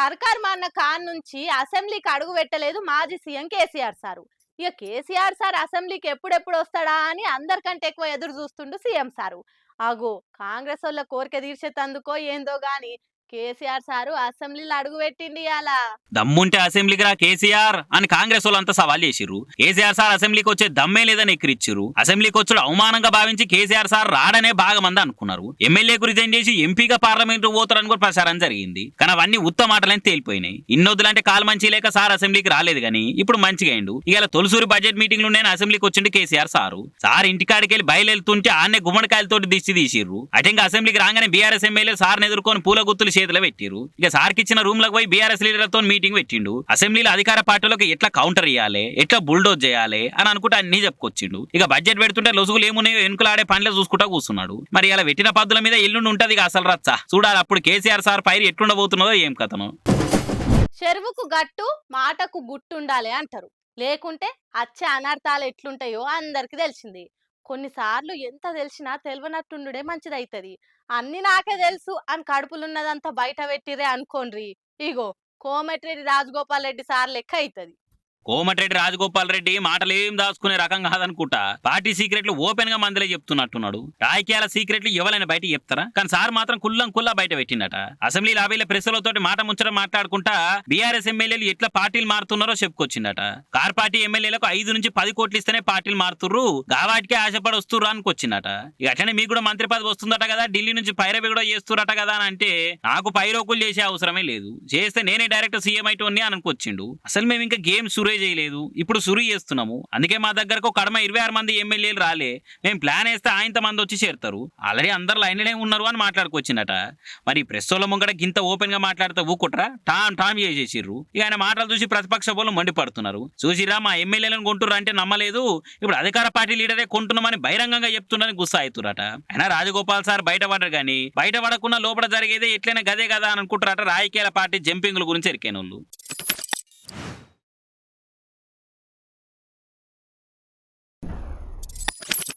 సర్కార్ మారిన కాన్ నుంచి అసెంబ్లీకి అడుగు పెట్టలేదు మాజీ సీఎం కేసీఆర్ సారు. ఇక కేసీఆర్ సార్ అసెంబ్లీకి ఎప్పుడెప్పుడు వస్తాడా అని అందరికంటే ఎక్కువ ఎదురు చూస్తుండు సీఎం సారు. ఆగో కాంగ్రెస్ వాళ్ళ కోరిక తీర్చేతందుకో ఏందో గాని కేసీఆర్ సారు అసెంబ్లీలో అడుగు పెట్టిండి అలా. దమ్ముంటే అసెంబ్లీకి రా కేసీఆర్ అని కాంగ్రెస్ వాళ్ళంతా సవాల్ చేసిర్రు. కేసీఆర్ సార్ అసెంబ్లీకి వచ్చే దమ్మే లేదని ఎక్కిరిచ్చిర్రు. అసెంబ్లీకి వచ్చుడు అవమానంగా భావించి కేసీఆర్ సార్ రాడనే బాగా మంది అనుకున్నారు. ఎమ్మెల్యేకు రిజైన్ చేసి ఎంపీగా పార్లమెంట్ పోతారని కూడా ప్రచారం జరిగింది. కానీ అవన్నీ ఉత్త మాటలని తేలిపోయినాయి. ఇన్నొద్దులంటే కాలు మంచి లేక సార్ అసెంబ్లీకి రాలేదు గానీ ఇప్పుడు మంచిగా అయిండు. ఇవాళ తొలిసూరి బడ్జెట్ మీటింగ్ లో అసెంబ్లీకి వచ్చిండు కేసీఆర్ సారు. సార్ ఇంటికాడికి వెళ్ళి బయలుతుంటే ఆన్నే గుమ్మడికాయలతోటి దిష్టి తీసిర్రు. అటెంగా అసెంబ్లీకి రాగానే బీఆర్ఎస్ ఎమ్మెల్యే సార్ని ఎదుర్కొని పూల గుత్తులు చేతిలో పెట్టిర్రు. ఇక సార్కి ఇచ్చిన రూమ్ లకు పోయి బీఆర్ఎస్ లీడర్లతో మీటింగ్ పెట్టిండు. అసెంబ్లీలో అధికార పార్టీలకు ఎట్లా కౌంటర్ ఇవ్వాలి, ఎట్లా బుల్డోజ్ చేయాలి అని అనుకుంటే అన్ని చెప్పుకొచ్చిండు. ఇక బడ్జెట్ పెడుతుంటే లొసుగులు ఏమున్నాయో ఎన్నుకలాడే పనులే చూసుకుంటా కూర్చున్నాడు. మరి ఇలా పెట్టిన పద్దుల మీద ఎల్లుండి ఉంటది అసలు రచ్చ. చూడాలి అప్పుడు కేసీఆర్ సార్ పైరు ఎట్లుండబోతున్నదో ఏం కథను. చెరువుకు గట్టు మాటకు గుట్టుండాలి అంటారు. లేకుంటే అచ్చే అనర్థాలు ఎట్లుంటాయో అందరికి తెలిసింది. కొన్నిసార్లు ఎంత తెలిసినా తెలియనట్టుండుడే మంచిదైతది. అన్ని నాకే తెలుసు అని కడుపులున్నదంతా బయట పెట్టిరే అనుకోండ్రి, ఇగో కోమటిరెడ్డి రాజగోపాల్ రెడ్డి సార్ లెక్క అవుతుంది. కోమటిరెడ్డి రాజగోపాల్ రెడ్డి మాటలు ఏం దాచుకునే రకం కాదనుకుంటా. పార్టీ సీక్రెట్లు ఓపెన్ గా మందిలే చెప్తున్నట్టున్నాడు. రాజకీయాల సీక్రెట్లు ఎవరైనా బయట చెప్తారా? కానీ సార్ మాత్రం కుల్లా బయట పెట్టిండట. అసెంబ్లీ లాబీల ప్రెస్లతోటి మాట ముచ్చట మాట్లాడుకుంటా బీఆర్ఎస్ ఎమ్మెల్యేలు ఎట్లా పార్టీలు మారుతున్నారో చెప్పుకొచ్చిండట. కార్ పార్టీ ఎమ్మెల్యేలకు 5 నుంచి 10 కోట్లు ఇస్తేనే పార్టీలు మారుతుర్రు, గావాటికే ఆశపడి వస్తుర్రు అనుకొచ్చిందట. ఇక అట్లనే మీకు కూడా మంత్రి పదవి వస్తుందట కదా, ఢిల్లీ నుంచి పైరవి కూడా చేస్తురట కదా అని అంటే నాకు పైరోకులు చేసే అవసరమే లేదు, చేస్తే నేనే డైరెక్ట్ సీఎం అయిటోని అని అనుకొచ్చిండు. అసలు మేము ఇంకా గేమ్ చేయలేదు, ఇప్పుడు సురు చేస్తున్నాము. అందుకే మా దగ్గరకు కడమ 26 మంది ఎమ్మెల్యేలు రాలే. మేము ప్లాన్ వేస్తే ఆయంత మంది వచ్చి చేరుతారు. ఆల్రెడీ అందరు లైన్లోనే ఉన్నారు అని మాట్లాడుకొచ్చిందట. మరి ప్రెస్ వాళ్ళ ముంగడ గింత ఓపెన్ గా మాట్లాడితే ఊకుట్రా టామ్ చేసేసిర్రు. ఇక ఆయన మాటలు చూసి ప్రతిపక్ష వాళ్ళు మండిపడుతున్నారు. చూసిరా మా ఎమ్మెల్యేలను కొంటుర్రు అంటే నమ్మలేదు, ఇప్పుడు అధికార పార్టీ లీడరే కొంటున్నామని బహిరంగంగా చెప్తున్నారని గుస్సా అవుతురట. అయినా రాజగోపాల్ సార్ బయటపడరు కానీ బయట పడకుండా లోపల జరిగేదే ఎట్లయినా గదే కదా అని అనుకుంటారట రాజకీయాల పార్టీ జంపింగ్ల గురించి ఎరికేనోళ్ళు.